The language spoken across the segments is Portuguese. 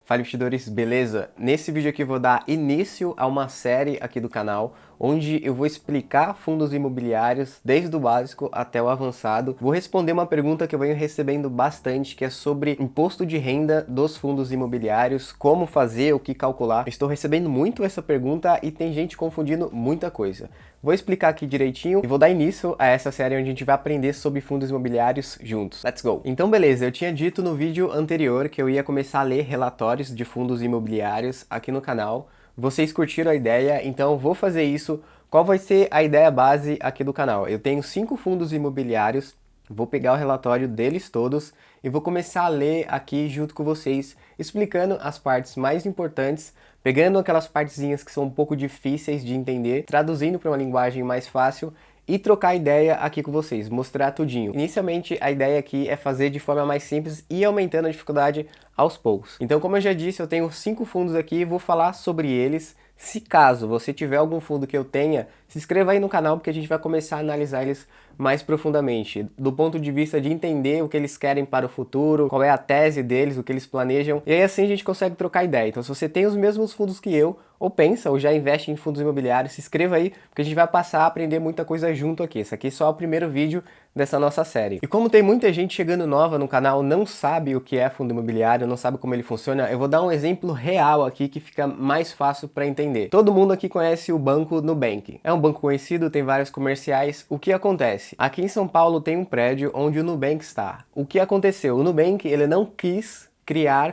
Fala, investidores, beleza? Nesse vídeo aqui eu vou dar início a uma série aqui do canal, onde eu vou explicar fundos imobiliários desde o básico até o avançado. Vou responder uma pergunta que eu venho recebendo bastante, que é sobre imposto de renda dos fundos imobiliários, como fazer, o que calcular. Estou recebendo muito essa pergunta e tem gente confundindo muita coisa. Vou explicar aqui direitinho e vou dar início a essa série onde a gente vai aprender sobre fundos imobiliários juntos. Let's go! Então beleza, eu tinha dito no vídeo anterior que eu ia começar a ler relatórios de fundos imobiliários aqui no canal. Vocês curtiram a ideia, então vou fazer isso. Qual vai ser a ideia base aqui do canal? Eu tenho 5 fundos imobiliários, vou pegar o relatório deles todos e vou começar a ler aqui junto com vocês, explicando as partes mais importantes, pegando aquelas partezinhas que são um pouco difíceis de entender, traduzindo para uma linguagem mais fácil e trocar ideia aqui com vocês, mostrar tudinho. Inicialmente, a ideia aqui é fazer de forma mais simples e aumentando a dificuldade aos poucos. Então, como eu já disse, eu tenho 5 fundos aqui e vou falar sobre eles. Se caso você tiver algum fundo que eu tenha, se inscreva aí no canal porque a gente vai começar a analisar eles mais profundamente, do ponto de vista de entender o que eles querem para o futuro, qual é a tese deles, o que eles planejam, e aí assim a gente consegue trocar ideia. Então se você tem os mesmos fundos que eu, ou pensa, ou já investe em fundos imobiliários, se inscreva aí, porque a gente vai passar a aprender muita coisa junto aqui. Esse aqui é só o primeiro vídeo dessa nossa série. E como tem muita gente chegando nova no canal, não sabe o que é fundo imobiliário, não sabe como ele funciona, eu vou dar um exemplo real aqui que fica mais fácil para entender. Todo mundo aqui conhece o banco Nubank. É um banco conhecido, tem vários comerciais. O que acontece? Aqui em São Paulo tem um prédio onde o Nubank está. O que aconteceu? O Nubank, ele não quis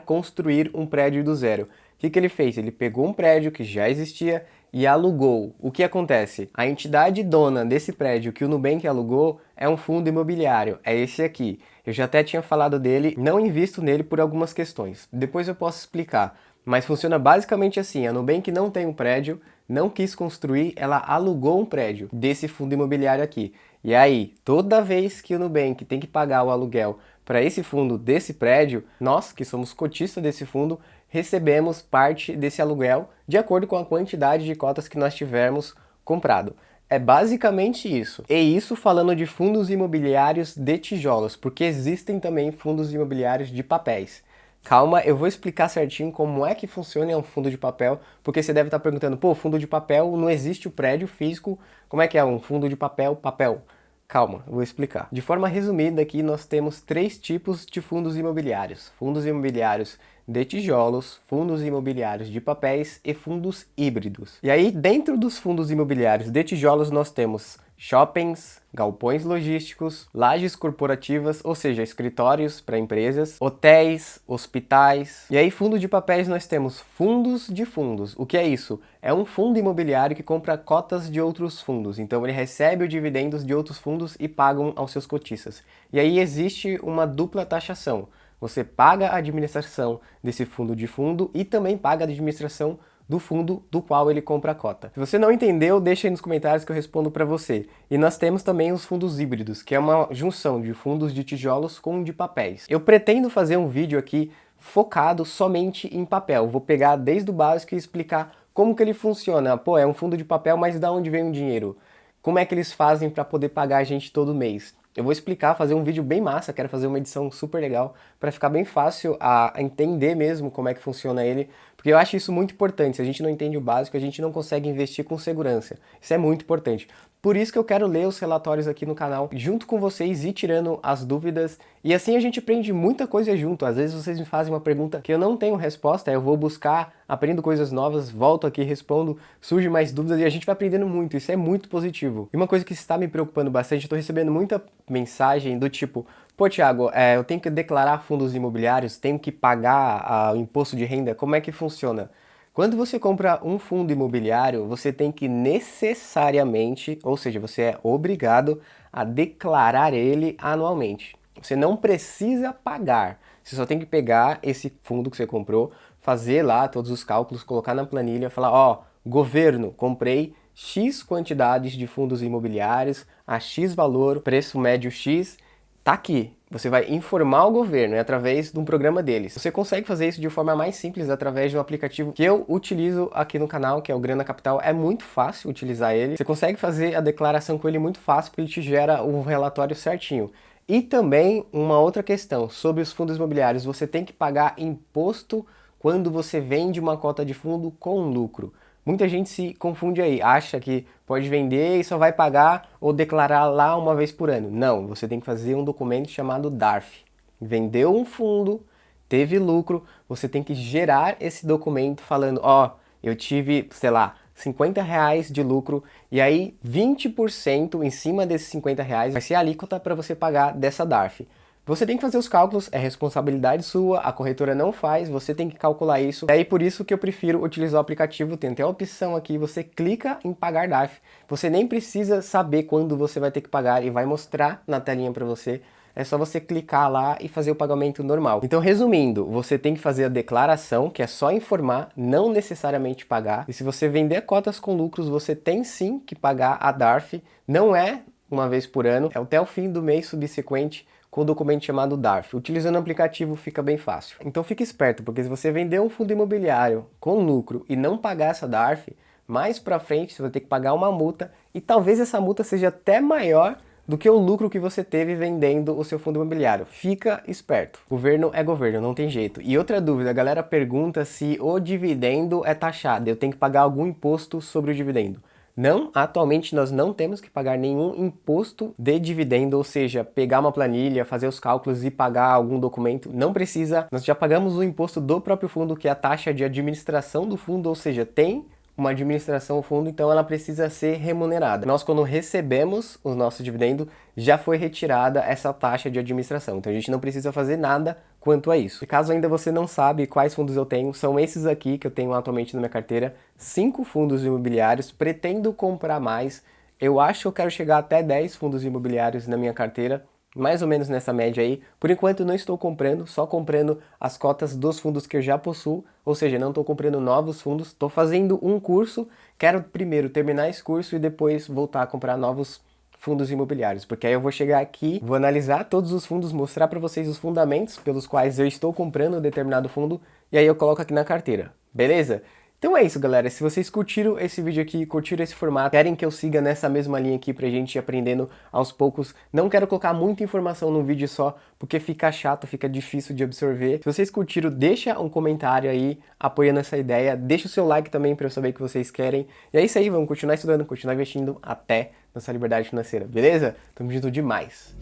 construir um prédio do zero. O que ele fez? Ele pegou um prédio que já existia e alugou. O que acontece? A entidade dona desse prédio que o Nubank alugou é um fundo imobiliário, é esse aqui. Eu já até tinha falado dele, não invisto nele por algumas questões. Depois eu posso explicar. Mas funciona basicamente assim, a Nubank não tem um prédio, não quis construir, ela alugou um prédio desse fundo imobiliário aqui. E aí, toda vez que o Nubank tem que pagar o aluguel para esse fundo desse prédio, nós, que somos cotistas desse fundo, recebemos parte desse aluguel de acordo com a quantidade de cotas que nós tivermos comprado. É basicamente isso. E isso falando de fundos imobiliários de tijolos, porque existem também fundos imobiliários de papéis. Calma, eu vou explicar certinho como é que funciona um fundo de papel, porque você deve estar perguntando, pô, fundo de papel não existe o prédio físico, como é que é um fundo de papel, papel? Calma, eu vou explicar. De forma resumida aqui nós temos 3 tipos de fundos imobiliários. Fundos imobiliários de tijolos, fundos imobiliários de papéis e fundos híbridos. E aí dentro dos fundos imobiliários de tijolos nós temos shoppings, galpões logísticos, lajes corporativas, ou seja, escritórios para empresas, hotéis, hospitais. E aí, fundo de papéis, nós temos fundos de fundos. O que é isso? É um fundo imobiliário que compra cotas de outros fundos. Então, ele recebe os dividendos de outros fundos e pagam aos seus cotistas. E aí existe uma dupla taxação. Você paga a administração desse fundo de fundo e também paga a administração do fundo do qual ele compra a cota. Se você não entendeu, deixa aí nos comentários que eu respondo para você. E nós temos também os fundos híbridos, que é uma junção de fundos de tijolos com de papéis. Eu pretendo fazer um vídeo aqui focado somente em papel. Vou pegar desde o básico e explicar como que ele funciona. Pô, é um fundo de papel, mas da onde vem o dinheiro? Como é que eles fazem para poder pagar a gente todo mês? Eu vou explicar, fazer um vídeo bem massa, quero fazer uma edição super legal para ficar bem fácil a entender mesmo como é que funciona ele, porque eu acho isso muito importante. Se a gente não entende o básico, a gente não consegue investir com segurança. Isso é muito importante. Por isso que eu quero ler os relatórios aqui no canal junto com vocês e tirando as dúvidas. E assim a gente aprende muita coisa junto. Às vezes vocês me fazem uma pergunta que eu não tenho resposta, eu vou buscar, aprendo coisas novas, volto aqui, respondo, surgem mais dúvidas e a gente vai aprendendo muito. Isso é muito positivo. E uma coisa que está me preocupando bastante, eu estou recebendo muita mensagem do tipo, pô, Thiago, eu tenho que declarar fundos imobiliários, tenho que pagar o imposto de renda, como é que funciona? Quando você compra um fundo imobiliário, você tem que necessariamente, ou seja, você é obrigado a declarar ele anualmente. Você não precisa pagar, você só tem que pegar esse fundo que você comprou, fazer lá todos os cálculos, colocar na planilha, falar, ó, governo, comprei X quantidades de fundos imobiliários, a X valor, preço médio X, tá aqui. Você vai informar o governo através de um programa deles. Você consegue fazer isso de forma mais simples através de um aplicativo que eu utilizo aqui no canal, que é o Grana Capital. É muito fácil utilizar ele. Você consegue fazer a declaração com ele muito fácil, porque ele te gera o relatório certinho. E também uma outra questão, sobre os fundos imobiliários, você tem que pagar imposto quando você vende uma cota de fundo com lucro. Muita gente se confunde aí, acha que pode vender e só vai pagar ou declarar lá uma vez por ano. Não, você tem que fazer um documento chamado DARF. Vendeu um fundo, teve lucro, você tem que gerar esse documento falando, ó, eu tive, sei lá, R$ 50 de lucro e aí 20% em cima desses R$ 50 vai ser a alíquota para você pagar dessa DARF. Você tem que fazer os cálculos, é responsabilidade sua, a corretora não faz, você tem que calcular isso. É aí por isso que eu prefiro utilizar o aplicativo, tem até a opção aqui, você clica em pagar DARF. Você nem precisa saber quando você vai ter que pagar e vai mostrar na telinha para você. É só você clicar lá e fazer o pagamento normal. Então, resumindo, você tem que fazer a declaração, que é só informar, não necessariamente pagar. E se você vender cotas com lucros, você tem sim que pagar a DARF. Não é uma vez por ano, é até o fim do mês subsequente, com o documento chamado DARF. Utilizando o aplicativo fica bem fácil. Então fique esperto, porque se você vender um fundo imobiliário com lucro e não pagar essa DARF, mais pra frente você vai ter que pagar uma multa e talvez essa multa seja até maior do que o lucro que você teve vendendo o seu fundo imobiliário. Fica esperto. Governo é governo, não tem jeito. E outra dúvida, a galera pergunta se o dividendo é taxado, eu tenho que pagar algum imposto sobre o dividendo. Não, atualmente nós não temos que pagar nenhum imposto de dividendo, ou seja, pegar uma planilha, fazer os cálculos e pagar algum documento, não precisa. Nós já pagamos o imposto do próprio fundo, que é a taxa de administração do fundo, ou seja, tem uma administração ao fundo, então ela precisa ser remunerada. Nós, quando recebemos o nosso dividendo, já foi retirada essa taxa de administração, então a gente não precisa fazer nada quanto a isso. E caso ainda você não sabe quais fundos eu tenho, são esses aqui que eu tenho atualmente na minha carteira, 5 fundos imobiliários, pretendo comprar mais, eu acho que eu quero chegar até 10 fundos imobiliários na minha carteira, mais ou menos nessa média aí. Por enquanto não estou comprando, só comprando as cotas dos fundos que eu já possuo, ou seja, não estou comprando novos fundos, estou fazendo um curso, quero primeiro terminar esse curso e depois voltar a comprar novos fundos imobiliários, porque aí eu vou chegar aqui, vou analisar todos os fundos, mostrar para vocês os fundamentos pelos quais eu estou comprando determinado fundo e aí eu coloco aqui na carteira, beleza? Então é isso, galera. Se vocês curtiram esse vídeo aqui, curtiram esse formato, querem que eu siga nessa mesma linha aqui pra gente ir aprendendo aos poucos, não quero colocar muita informação no vídeo só, porque fica chato, fica difícil de absorver. Se vocês curtiram, deixa um comentário aí apoiando essa ideia, deixa o seu like também pra eu saber o que vocês querem. E é isso aí, vamos continuar estudando, continuar investindo até nossa liberdade financeira, beleza? Tamo junto demais!